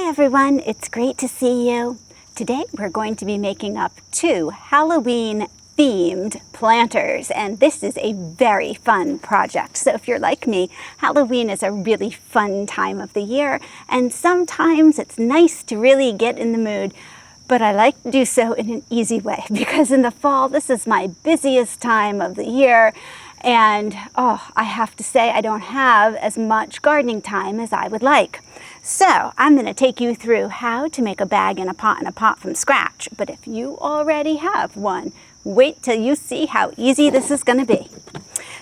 Hi everyone, it's great to see you. Today we're going to be making up 2 Halloween themed planters, and this is a very fun project. So if you're like me, Halloween is a really fun time of the year, and sometimes it's nice to really get in the mood, but I like to do so in an easy way because in the fall this is my busiest time of the year, and I have to say I don't have as much gardening time as I would like. So I'm going to take you through how to make a bag in a pot from scratch. But if you already have one, wait till you see how easy this is going to be.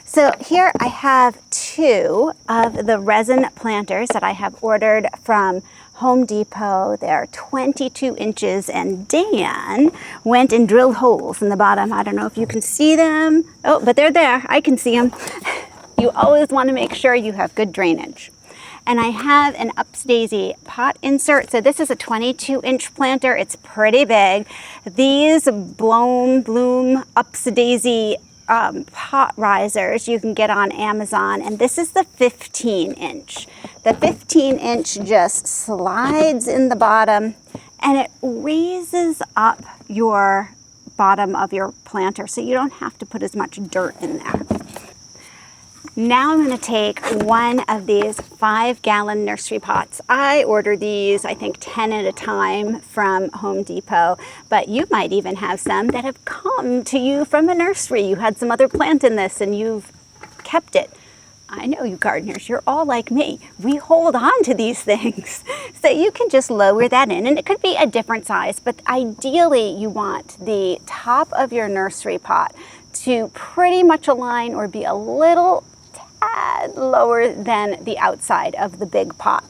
So here I have 2 of the resin planters that I have ordered from Home Depot. They're 22 inches, and Dan went and drilled holes in the bottom. I don't know if you can see them. Oh, but they're there. I can see them. You always want to make sure you have good drainage. And I have an Upsdaisy pot insert. So this is a 22-inch planter. It's pretty big. These bloom Upsdaisy pot risers you can get on Amazon, and this is the 15-inch. The 15-inch just slides in the bottom and it raises up your bottom of your planter so you don't have to put as much dirt in there. Now I'm going to take one of these 5-gallon nursery pots. I order these, I think, 10 at a time from Home Depot, but you might even have some that have come to you from a nursery. You had some other plant in this and you've kept it. I know you gardeners, you're all like me. We hold on to these things. So you can just lower that in, and it could be a different size, but ideally you want the top of your nursery pot to pretty much align or be a little tad lower than the outside of the big pot.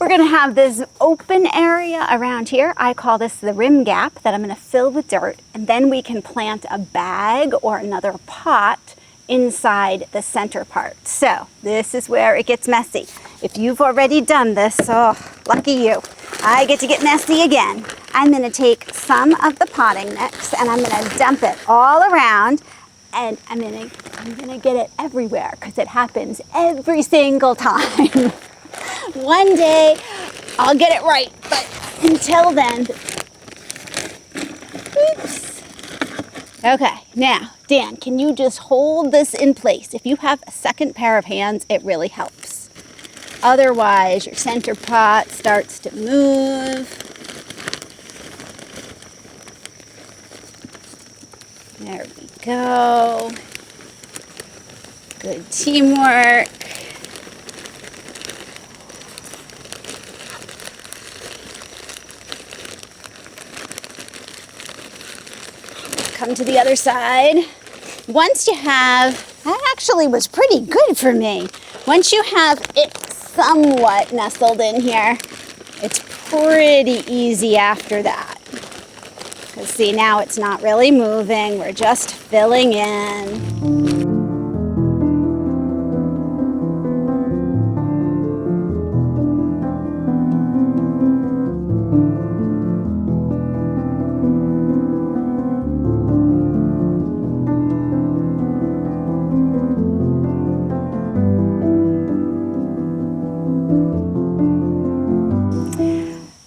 We're going to have this open area around here. I call this the rim gap that I'm going to fill with dirt, and then we can plant a bag or another pot inside the center part. So this is where it gets messy. If you've already done this, lucky you. I get to get messy again. I'm going to take some of the potting mix and I'm going to dump it all around, and I'm gonna get it everywhere because it happens every single time. One day I'll get it right, but until then, oops. Okay, now, Dan, can you just hold this in place? If you have a second pair of hands, it really helps. Otherwise, your center pot starts to move. There we go. Good teamwork. Come to the other side. Once you have, that actually was pretty good for me. Once you have it somewhat nestled in here, it's pretty easy after that. Because see, now it's not really moving, we're just filling in.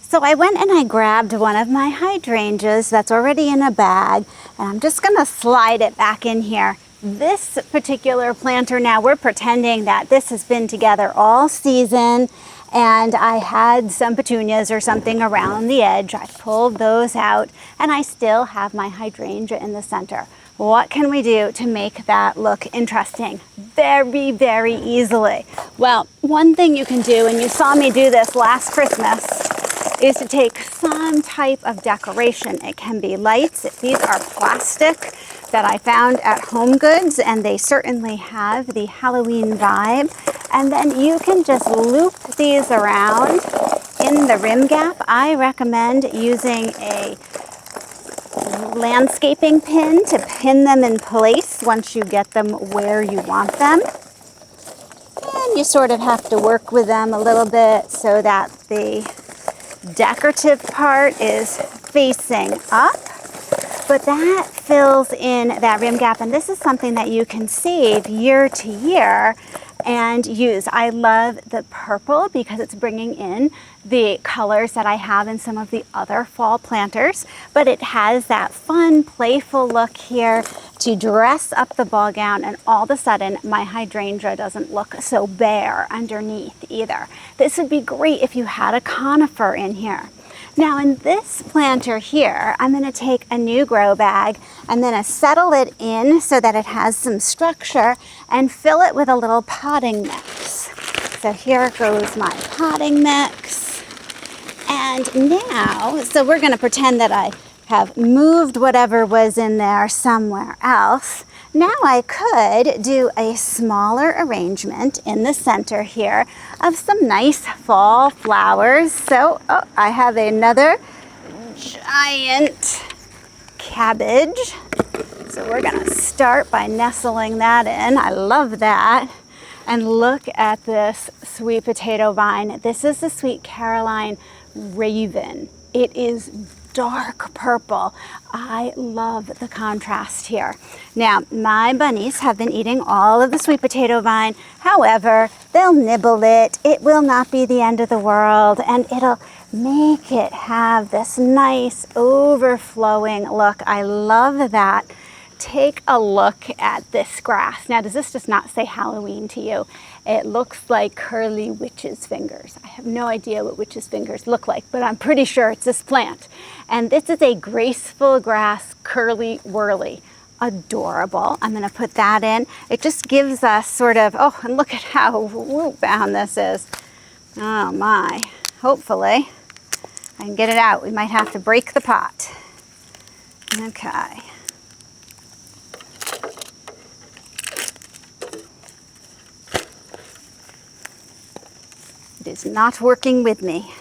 So I went and I grabbed one of my hydrangeas that's already in a bag, and I'm just gonna slide it back in here. This particular planter, now we're pretending that this has been together all season, and I had some petunias or something around the edge. I pulled those out, and I still have my hydrangea in the center. What can we do to make that look interesting? Very, very easily. Well, one thing you can do, and you saw me do this last Christmas, is to take some type of decoration. It can be lights. These are plastic that I found at Home Goods, and they certainly have the Halloween vibe. And then you can just loop these around in the rim gap. I recommend using a landscaping pin to pin them in place once you get them where you want them. And you sort of have to work with them a little bit so that the decorative part is facing up, but that fills in that rim gap, and this is something that you can save year to year and use. I love the purple because it's bringing in the colors that I have in some of the other fall planters, but it has that fun, playful look here to dress up the ball gown, and all of a sudden my hydrangea doesn't look so bare underneath either. This would be great if you had a conifer in here. Now in this planter here, I'm going to take a new grow bag. I'm going to settle it in so that it has some structure and fill it with a little potting mix. So here goes my potting mix. And now, so we're going to pretend that I have moved whatever was in there somewhere else. Now I could do a smaller arrangement in the center here of some nice fall flowers. So I have another giant cabbage. So we're gonna start by nestling that in. I love that. And look at this sweet potato vine. This is the Sweet Caroline Raven. It is dark purple. I love the contrast here. Now, my bunnies have been eating all of the sweet potato vine. However, they'll nibble it. It will not be the end of the world, and it'll make it have this nice overflowing look. I love that. Take a look at this grass. Now, does this just not say Halloween to you? It looks like curly witch's fingers. I have no idea what witch's fingers look like, but I'm pretty sure it's this plant. And this is a graceful grass, curly whirly. Adorable. I'm going to put that in. It just gives us sort of, oh, and look at how whoop bound this is. Oh my. Hopefully I can get it out. We might have to break the pot. Okay. It is not working with me.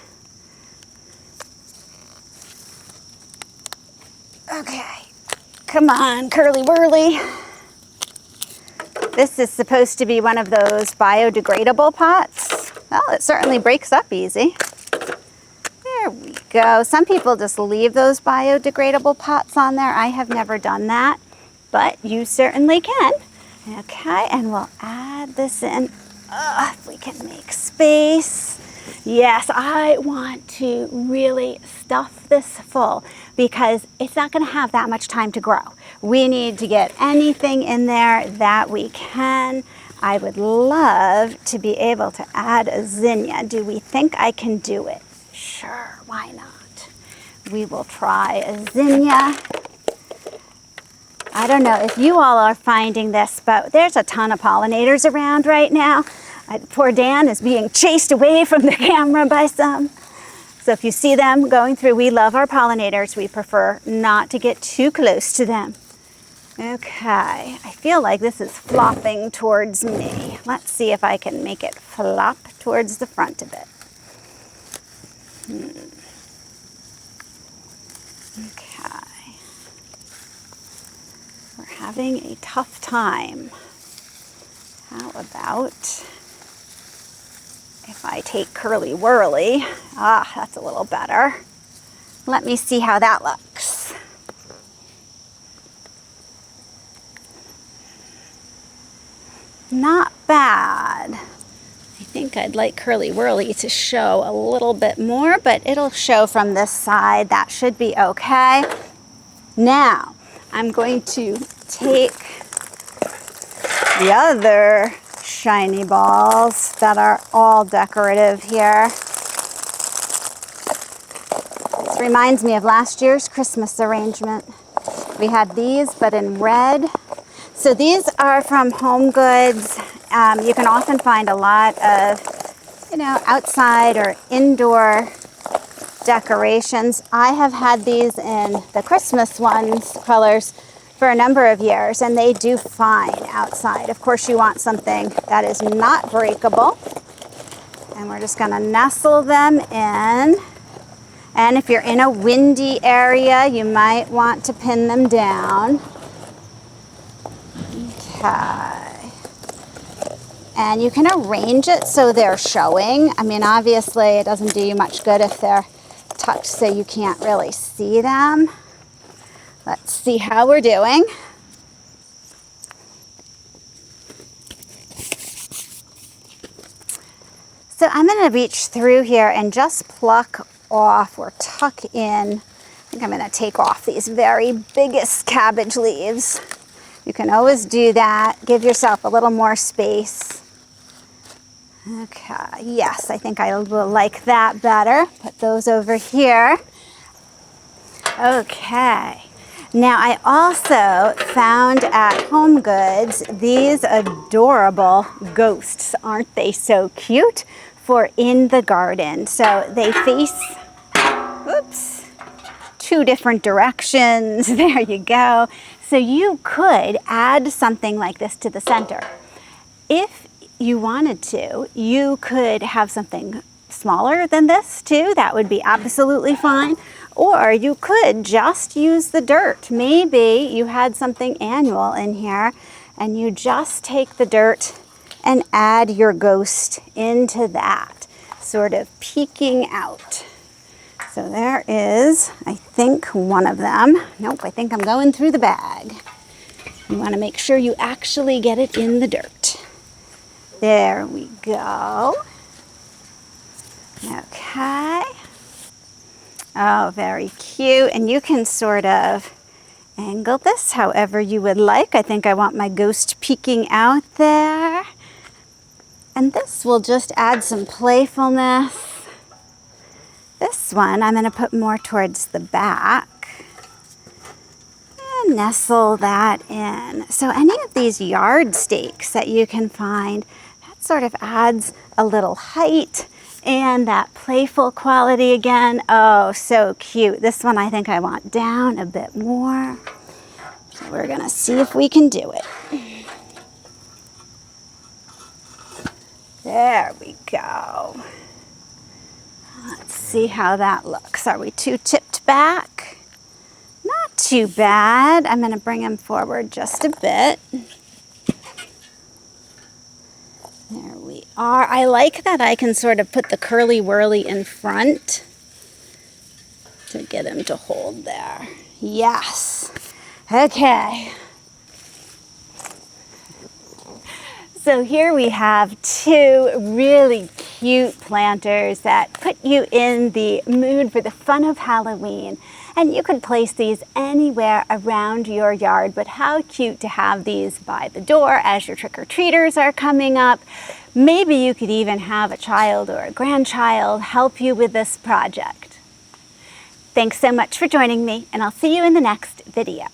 Okay, come on, curly whirly. This is supposed to be one of those biodegradable pots. Well, it certainly breaks up easy. There we go. Some people just leave those biodegradable pots on there. I have never done that, but you certainly can. Okay, and we'll add this in. If we can make space. Yes, I want to really stuff this full because it's not going to have that much time to grow. We need to get anything in there that we can. I would love to be able to add a zinnia. Do we think I can do it? Sure, why not? We will try a zinnia. I don't know if you all are finding this, but there's a ton of pollinators around right now. Poor Dan is being chased away from the camera by some. So if you see them going through, we love our pollinators. We prefer not to get too close to them. Okay, I feel like this is flopping towards me. Let's see if I can make it flop towards the front of it. Okay. We're having a tough time. How about if I take curly whirly? Ah, that's a little better. Let me see how that looks. Not bad. I think I'd like curly whirly to show a little bit more, but it'll show from this side. That should be okay. Now, I'm going to take the other shiny balls that are all decorative here. This reminds me of last year's Christmas arrangement. We had these, but in red. So these are from Home Goods. You can often find a lot of, outside or indoor decorations. I have had these in the Christmas colors for a number of years, and they do fine outside. Of course, you want something that is not breakable. And we're just gonna nestle them in. And if you're in a windy area, you might want to pin them down. Okay. And you can arrange it so they're showing. I mean, obviously it doesn't do you much good if they're tucked so you can't really see them. Let's see how we're doing. So I'm going to reach through here and just pluck off or tuck in. I think I'm going to take off these very biggest cabbage leaves. You can always do that. Give yourself a little more space. Okay, yes, I think I will like that better. Put those over here. Okay. Now I also found at Home Goods these adorable ghosts. Aren't they so cute? For in the garden. So they face, oops, 2 different directions. There you go. So you could add something like this to the center. If you wanted to, you could have something smaller than this too. That would be absolutely fine. Or you could just use the dirt. Maybe you had something annual in here and you just take the dirt and add your ghost into that, sort of peeking out. So there is, I think, one of them. Nope, I think I'm going through the bag. You want to make sure you actually get it in the dirt. There we go. Okay. Oh, very cute. And you can sort of angle this however you would like. I think I want my ghost peeking out there. And this will just add some playfulness. This one I'm going to put more towards the back and nestle that in. So any of these yard stakes that you can find, that sort of adds a little height and that playful quality again. Oh, so cute. This one I think I want down a bit more. So we're going to see if we can do it. There we go. Let's see how that looks. Are we too tipped back? Not too bad. I'm going to bring him forward just a bit. There we are. I like that I can sort of put the curly whirly in front to get him to hold there. Yes. Okay. So here we have 2 really cute planters that put you in the mood for the fun of Halloween. And you could place these anywhere around your yard, but how cute to have these by the door as your trick-or-treaters are coming up. Maybe you could even have a child or a grandchild help you with this project. Thanks so much for joining me, and I'll see you in the next video.